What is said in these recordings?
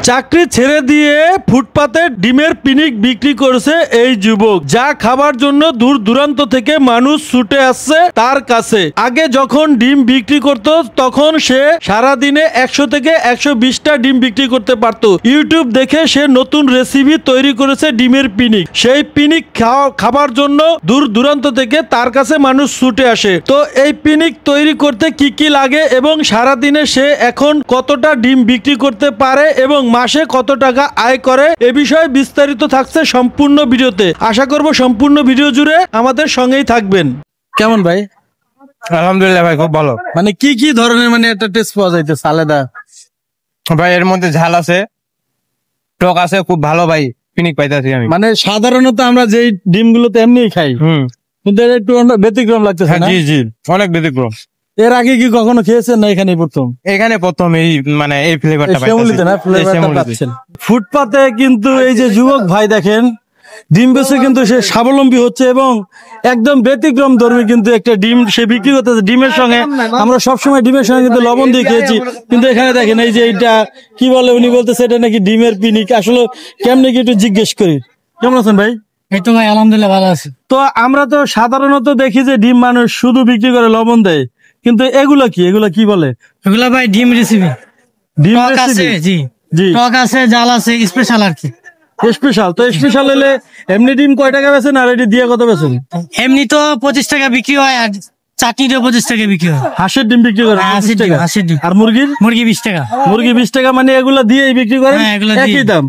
চাকরি ছেড়ে দিয়ে ফুটপাতে ডিমের পিনিক বিক্রি করছে এই যুবক, যা খাবার জন্য দূর দূরান্ত থেকে মানুষ ছুটে আসছে তার কাছে। আগে যখন ডিম বিক্রি করত তখন সে সারাদিনে 100 থেকে 120টা ডিম বিক্রি করতে পারত। ইউটিউব দেখে সে নতুন রেসিপি তৈরি করেছে ডিমের পিনিক। সেই পিনিক খাবার জন্য দূর দূরান্ত থেকে তার কাছে মানুষ ছুটে আসে। তো এই পিনিক তৈরি করতে কি কি লাগে এবং সারাদিনে সে এখন কতটা ডিম বিক্রি করতে পারে এবং মাসে কত টাকা আয় করে, এ বিষয়ে বিস্তারিত থাকছে সম্পূর্ণ ভিডিওতে। আশা করব সম্পূর্ণ ভিডিও জুড়ে আমাদের সঙ্গেই থাকবেন। কেমন ভাই? আলহামদুলিল্লাহ ভাই, খুব ভালো। মানে কি কি ধরনের একটা টেস্ট পাওয়া যাইতেছে আলাদা? ভাই এর মধ্যে ঝাল আছে, টক আছে, খুব ভালো ভাই পিনিক পাইতেছি আমি। মানে সাধারণত আমরা যেই ডিমগুলোতে এমনিই খাই, কিন্তু এটা একটু ব্যতিক্রম লাগতেছে না? জি জি, অনেক ব্যতিক্রম। এর আগে কি কখনো খেয়েছেন না? এখানে প্রথম? এখানে প্রথম এই মানে এই ফ্লেভারটা পাচ্ছেন। ফুটপাতে কিন্তু এই যে যুবক ভাই দেখেন ডিম বেচে কিন্তু সে স্বাবলম্বী হচ্ছে এবং একদম ব্যতিক্রম ধর্মী কিন্তু একটা ডিম সে বিক্রি করতেছে। ডিমের সঙ্গে আমরা সবসময় ডিমের সঙ্গে কিন্তু লবণ দিয়ে খেয়েছি, কিন্তু এখানে দেখেন এই যে এইটা কি বলে, উনি বলতেছে এটা নাকি ডিমের পিনিক। আসলে কেমনে কি একটু জিজ্ঞেস করি। কেমন আছেন ভাই? এই তো ভাই আলহামদুলিল্লাহ ভালো আছে। তো আমরা তো সাধারণত দেখি যে ডিম মানুষ শুধু বিক্রি করে লবণ দেয়, কিন্তু এগুলা কি বলে? এগুলা ভাই ডিম রেসিপি। ডিম টক আছে, জি জি, টক আছে, জাল আছে, স্পেশাল আর কি। স্পেশাল তো স্পেশাল হলে এমনি ডিম কয় টাকা বেচেন আর এটি দিয়ে কত বেচেন? এমনি তো 25 টাকা বিক্রি হয়, আর চাটনিটা 25 টাকা বিক্রি হয়। হাঁসের ডিম বিক্রি করে 80 টাকা। হাঁসের ডিম। আর মুরগি 20 টাকা। মুরগি 20 টাকা। মানে এগুলা দিয়ে বিক্রি করেন একই দাম?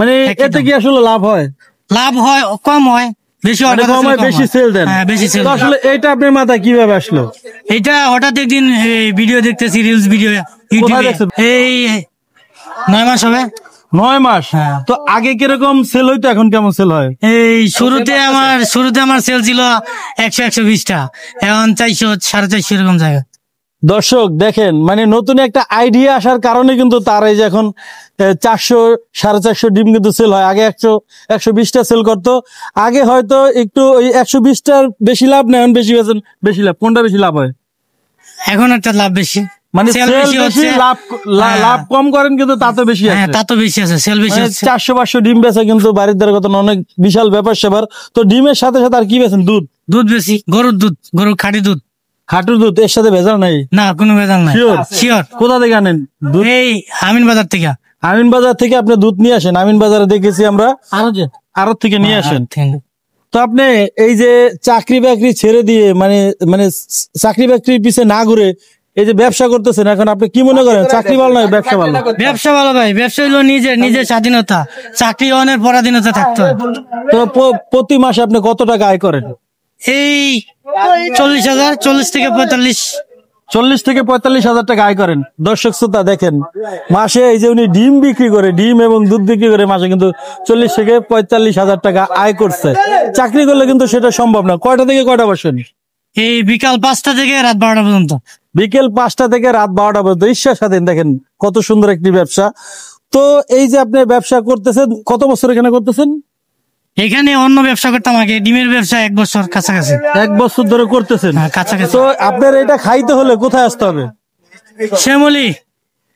মানে এতে কি আসলে লাভ হয়? লাভ হয়, কম হয়, বেশি হয়, কম হয়, বেশি সেল দেন? বেশি সেল। আসলে এইটা আপনার মাথায় কিভাবে আসলো? এইটা হঠাৎ একদিন ভিডিও দেখতেছি, রিলস ভিডিও ইউটিউবে। এই 9 মাস হবে। 9 মাস? তো আগে কিরকম সেল হইতো, এখন কেমন সেল হয়? এই শুরুতে আমার সেল ছিল 100-120টা, এখন 400 450 এরকম জায়গা। দর্শক দেখেন, মানে নতুন একটা আইডিয়া আসার কারণে কিন্তু তার এই যে এখন 400 450 ডিম কিন্তু সেল হয়। আগে 100-120টা সেল করতো। আগে হয়তো একটু ওই 120টার বেশি লাভ নেই, এখন বেশি লাভ। কোনটা বেশি লাভ হয়? এখন একটা লাভ বেশি, মানে সেল বেশি, লাভ কম করেন কিন্তু তা তো বেশি আছে। তা তো বেশি আছে, সেল বেশি আছে। 400-500 ডিম বেচা কিন্তু বাড়ির দ্বারা কত অনেক বিশাল ব্যাপার স্যাপার। তো ডিমের সাথে সাথে আর কি বেচেন? দুধ বেশি, গরুর দুধ, গরুর খাঁটি দুধ। হাঁটুর দুধ? এর সাথে ভেজাল নাই? না, কোনো ভেজাল নাই। শিওর। কোথা থেকে আনেন দুধ? এই আমিন বাজার থেকে। আমিন বাজার থেকে আপনি দুধ নিয়ে আসেন? আমিন বাজারে দেখেছি আমরা আড়ত থেকে নিয়ে আসেন। তো আপনি এই যে চাকরি বাকরি ছেড়ে দিয়ে মানে চাকরি বাকরির পিছে না ঘুরে এই যে ব্যবসা করতেছেন, এখন আপনি কি মনে করেন চাকরি ভালো নয় ব্যবসা ভালো? ব্যবসা ভালো ভাই। ব্যবসা হলো নিজের স্বাধীনতা, চাকরি অনেক পরাধীনতা থাকতে হয়। তো প্রতি মাসে আপনি কত টাকা আয় করেন? এই 40,000, 40 থেকে 45। 40 থেকে 45,000 টাকা আয় করেন। দর্শক শ্রোতা দেখেন, মাসে এই যে উনি ডিম বিক্রি করে, ডিম এবং দুধ বিক্রি করে মাসে কিন্তু 40 থেকে 45,000 টাকা আয় করছে। চাকরি করলে কিন্তু সেটা সম্ভব না। কয়টা থেকে কয়টা বসেন? এই বিকাল 5টা থেকে রাত 12টা পর্যন্ত। বিকেল 5টা থেকে রাত 12টা পর্যন্ত। ঈশ্বর স্বাধীন। দেখেন কত সুন্দর একটি ব্যবসা। তো এই যে আপনি ব্যবসা করতেছেন, কত বছর এখানে করতেছেন? এখানে অন্য ব্যবসা করতাম আগে, ডিমের ব্যবসা 1 বছর কাছাকাছি। 1 বছর ধরে করতেছেন? কাছাকাছি। তো আপনার এটা খাইতে হলে কোথায় আসতে হবে? শ্যামলী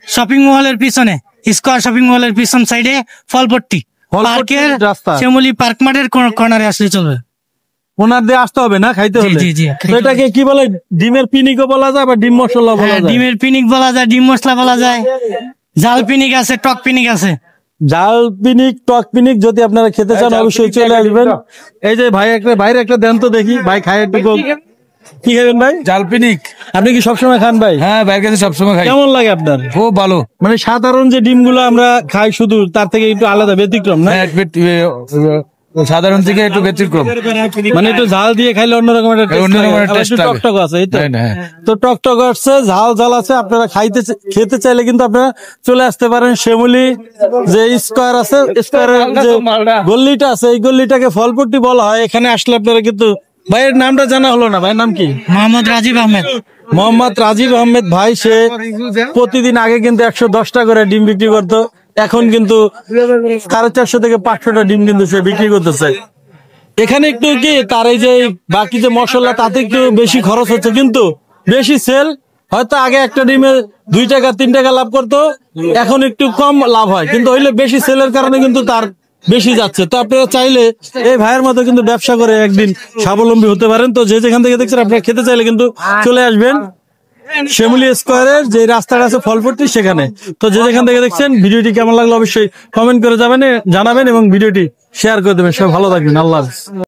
শপিং মহলের পিছনে, স্কয়ার শপিং মহলের পিছন সাইডে ফলপট্টি পার্কের রাস্তা, শ্যামলী পার্ক মাঠের কর্নারে আসলে চলবে। ওনার দিয়ে আসতে হবে না খাইতে হলে? তো এটাকে কি বলে? ডিমের পিনিকও বলা যায় বা ডিম মশলা বলা যায়? ডিমের পিনিক বলা যায়, ডিম মশলা বলা যায়, জাল পিনিক আছে, টক পিনিক আছে। জাল পিনিক, টক পিনিক যদি আপনারা খেতে চান অবশ্যই চলে আসবেন। এই যে ভাইয়ের একটা দেন তো দেখি, ভাই খায় একটু। কি খাবেন ভাই? জাল পিনিক। আপনি কি সবসময় খান ভাই? হ্যাঁ, ভাইয়ের কাছে সবসময় খাই। কেমন লাগে আপনার? খুব ভালো। মানে সাধারণ যে ডিমগুলো আমরা খাই শুধু, তার থেকে একটু আলাদা, ব্যতিক্রম না? সাধারণ থেকে একটু ব্যতিক্রম। মানে একটু ঝাল দিয়ে খাইলে অন্যরকম একটা টকটক আছে। এই তো টকটক আছে, ঝাল আছে। আপনারা খেতে চাইলে কিন্তু আপনারা চলে আসতে পারেন শ্যামলী যে স্কয়ার আছে, স্কয়ারের যে গল্লিটা আছে, এই গল্লিটাকে ফলপট্টি বলা হয়। এখানে আসলে আপনারা কিন্তু, ভাইয়ের নামটা জানা হলো না। ভাইয়ের নাম কি? মোহাম্মদ রাজীব আহমেদ। মোহাম্মদ রাজীব আহমেদ ভাই। সে প্রতিদিন আগে কিন্তু 110টা করে ডিম বিক্রি করতো, এখন কিন্তু 450 থেকে 500টা ডিম কিন্তু সে বিক্রি করতেছে। এখানে একটু কি তার এই যে বাকি যে মশলা তাতে একটু বেশি খরচ হচ্ছে, কিন্তু বেশি সেল, হয়তো আগে একটা ডিমে 2 টাকা 3 টাকা লাভ করতো, এখন একটু কম লাভ হয়, কিন্তু হইলে বেশি সেলের কারণে কিন্তু তার বেশি যাচ্ছে। তো আপনারা চাইলে এই ভাইয়ের মতো কিন্তু ব্যবসা করে একদিন স্বাবলম্বী হতে পারেন। তো যে যেখান থেকে দেখছেন আপনারা খেতে চাইলে কিন্তু চলে আসবেন শ্যামলী স্কয়ারের যে রাস্তাটা আছে ফলপট্টি সেখানে। তো যে যেখান থেকে দেখছেন ভিডিওটি কেমন লাগলো অবশ্যই কমেন্ট করে জানাবেন এবং ভিডিওটি শেয়ার করে দেবেন। সবাই ভালো থাকবেন, আল্লাহ হাফেজ।